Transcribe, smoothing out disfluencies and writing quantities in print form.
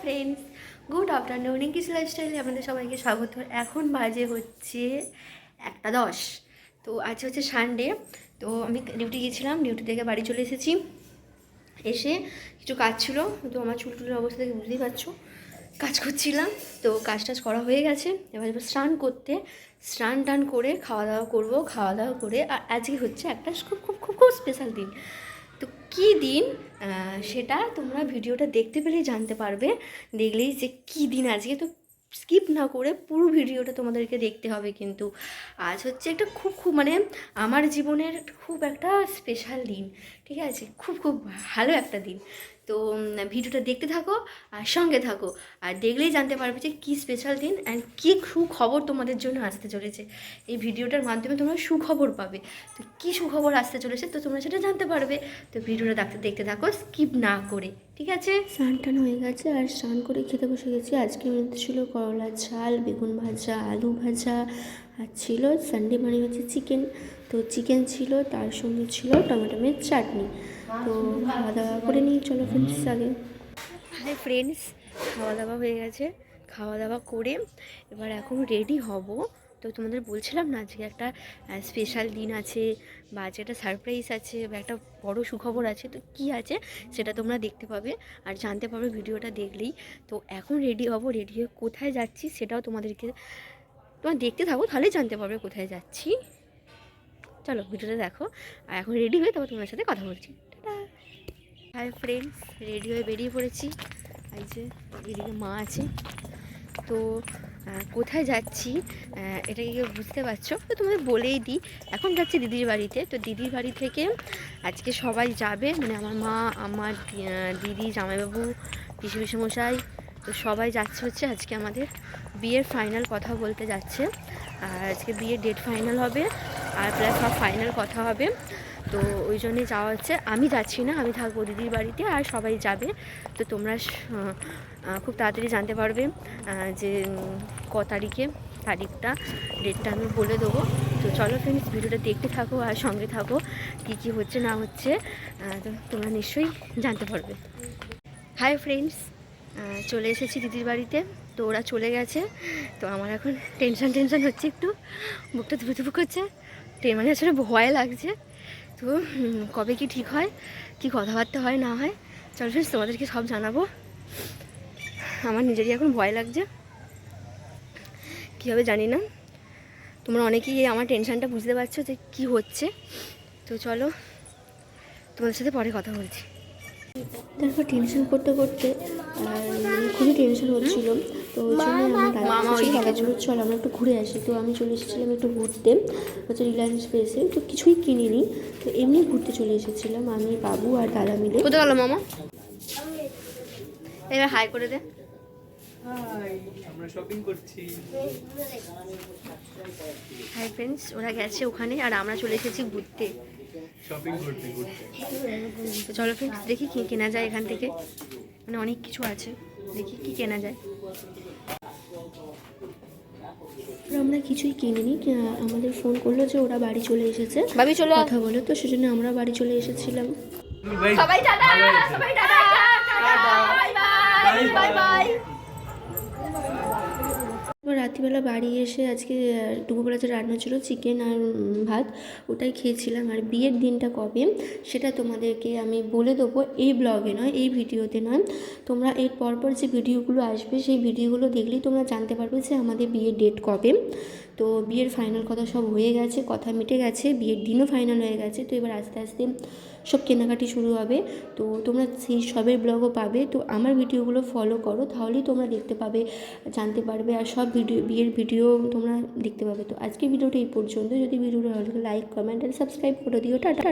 Friends, good afternoon. English লাইফস্টাইলে আপনাদের সবাইকে স্বাগত। এখন বাজে হচ্ছে 1:10। তো আজ হচ্ছে সানডে। তো আমি ডিউটি গিয়েছিলাম, ডিউটি থেকে বাড়ি চলে এসেছি। এসে কিছু কাজ ছিল, তো আমার চুলটুলের অবস্থা থেকে বুঝতেই পারছো, কাজ করছিলাম। তো কাজ টাজ করা হয়ে গেছে, এবার স্নান করতে, স্নান টান করে খাওয়া দাওয়া করবো। খাওয়া দাওয়া করে আর আজকে হচ্ছে একটা খুব খুব খুব খুব স্পেশাল দিন। তো কী দিন সেটা তোমরা ভিডিওটা দেখতে পেলেই জানতে পারবে, দেখলেই যে কী দিন আজকে। তো স্কিপ না করে পুরো ভিডিওটা তোমাদেরকে দেখতে হবে। কিন্তু আজ হচ্ছে একটা খুব খুব মানে আমার জীবনের খুব একটা স্পেশাল দিন, ঠিক আছে? খুব খুব ভালো একটা দিন। তো ভিডিওটা দেখতে থাকো আর সঙ্গে থাকো, আর দেখলেই জানতে পারবে যে কী স্পেশাল দিন অ্যান্ড কী সুখবর তোমাদের জন্য আসতে চলেছে। এই ভিডিওটার মাধ্যমে তোমরা সুখবর পাবে। তো কী সুখবর আসতে চলেছে তো তোমরা সেটা জানতে পারবে। তো ভিডিওটা দেখতে থাকো স্কিপ না করে, ঠিক আছে? স্নান টান হয়ে গেছে আর স্নান করে খেতে বসে গেছি। আজকে মেনুতে ছিল করলার ঝাল, বেগুন ভাজা, আলু ভাজা, আর ছিল সানডে মানে হচ্ছে চিকেন। তো চিকেন ছিল, তার সঙ্গে ছিল টমেটোমের চাটনি। তো খাওয়া দাওয়া করে নিই, চলো ফ্রেন্ডস আগে। হ্যাঁ ফ্রেন্ডস, খাওয়া দাওয়া হয়ে গেছে। খাওয়া দাওয়া করে এবার এখন রেডি হব। তো তোমাদের বলছিলাম না আজকে একটা স্পেশাল দিন আছে, বা আজকে একটা সারপ্রাইজ আছে, বা একটা বড় সুখবর আছে। তো কী আছে সেটা তোমরা দেখতে পাবে আর জানতে পারবে ভিডিওটা দেখলেই। তো এখন রেডি হব, রেডি হয়ে কোথায় যাচ্ছি সেটাও তোমাদেরকে তোমরা দেখতে থাকো, তাহলেই জানতে পারবে কোথায় যাচ্ছি। চলো ভিডিওটা দেখো, আর এখন রেডি হয়ে তারপর তোমার সাথে কথা বলছি। হাই ফ্রেন্ডস, রেডি হয়ে বেরিয়ে পড়েছি। এই যে এদিকে মা আছে। তো কোথায় যাচ্ছি এটা কি বুঝতে পারছো? তো তোমাদের বলেই দিই, এখন যাচ্ছি দিদির বাড়িতে। তো দিদির বাড়ি থেকে আজকে সবাই যাবে, মানে আমার মা, আমার দিদি, জামাইবাবু, পিসিমশাই। তো সবাই যাচ্ছে হচ্ছে আজকে আমাদের বিয়ের ফাইনাল কথা বলতে যাচ্ছে। আর আজকে বিয়ের ডেট ফাইনাল হবে, আর প্লাস সব ফাইনাল কথা হবে। তো ওই জন্যে যাওয়া হচ্ছে। আমি যাচ্ছি না, আমি থাকবো দিদির বাড়িতে, আর সবাই যাবে। তো তোমরা খুব তাড়াতাড়ি জানতে পারবে যে তারিখটা, ডেটটা আমি বলে দেবো। তো চলো ফ্রেন্ডস, ভিডিওটা দেখতে থাকো আর সঙ্গে থাকো, কী কী হচ্ছে না হচ্ছে তো তোমরা নিশ্চয়ই জানতে পারবে। হাই ফ্রেন্ডস, চলে এসেছি দিদির বাড়িতে। তো ওরা চলে গেছে। তো আমার এখন টেনশন হচ্ছে, একটু বুকটা ধুপু করছে, মানে আসলে ভয় লাগছে। তো কবে কি ঠিক হয়, কি কথাবার্তা হয় না হয়, চল ফ্রেন্ডস তোমাদেরকে সব জানাবো। আমার নিজেরই এখন ভয় লাগছে, কী হবে জানি না। তোমরা অনেকেই আমার টেনশানটা বুঝতে পারছো যে কী হচ্ছে। তো চলো তোমাদের সাথে পরে কথা বলছি। তারপর টেনশন করতে করতে আর খুবই টেনশন হচ্ছিলো। তো ওই জন্য আমার দাদা বলছিল চল আমরা একটু ঘুরে আসি। তো আমি চলে এসেছিলাম একটু ঘুরতে, হচ্ছে রিলায়েন্স স্পেসে। তো কিছুই কিনিনি, তো এমনি ঘুরতে চলে এসেছিলাম আমি, বাবু আর দাদা মিলে। কোথায় গেল মামা? এবার হাই করে দে। আমরা শপিং করছি। হাই ফ্রেন্ডস, ওরা গেছে ওখানে আর আমরা চলে এসেছি ঘুরতে, শপিং করতে। তো চলো ফ্রেন্ডস দেখি কী কেনা যায় এখান থেকে, মানে অনেক কিছু আছে, দেখি কি কেনা যায়। আমরা কিছুই কিনিনি, আমাদের ফোন করলো যে ওরা বাড়ি চলে এসেছে, বাড়ি চলে কথা বলে। তো সেজন্য আমরা বাড়ি চলে এসেছিলাম। সবাই টাটা, সবাই tata, bye bye, bye bye. রাত্রিবেলা বাড়ি এসে আজকে দুপুরবেলা যে রান্না ছিল চিকেন আর ভাত, ওটাই খেয়েছিলাম। আর বিয়ের দিনটা কবে সেটা তোমাদেরকে আমি বলে দেবো, এই ব্লগে নয়, এই ভিডিওতে নয়। তোমরা এর পরপর যে ভিডিওগুলো আসবে সেই ভিডিওগুলো দেখলেই তোমরা জানতে পারবে যে আমাদের বিয়ের ডেট কবে। তো বিয়ের ফাইনাল কথা সব হয়ে গেছে, কথা মিটে গেছে, বিয়ের দিনও ফাইনাল হয়ে গেছে। তো এবার আস্তে আস্তে সব কেনাকাটি শুরু হবে। তো তোমরা সেই সবের ব্লগও পাবে। তো আমার ভিডিওগুলো ফলো করো, তাহলেই তোমরা দেখতে পাবে, জানতে পারবে, আর সব বিয়ের ভিডিও তোমরা দেখতে পাবে। তো আজকে ভিডিওটা এই পর্যন্ত। যদি ভিডিওটা ভালো লাগে লাইক, কমেন্ট আর সাবস্ক্রাইব করে দিও। টাটা।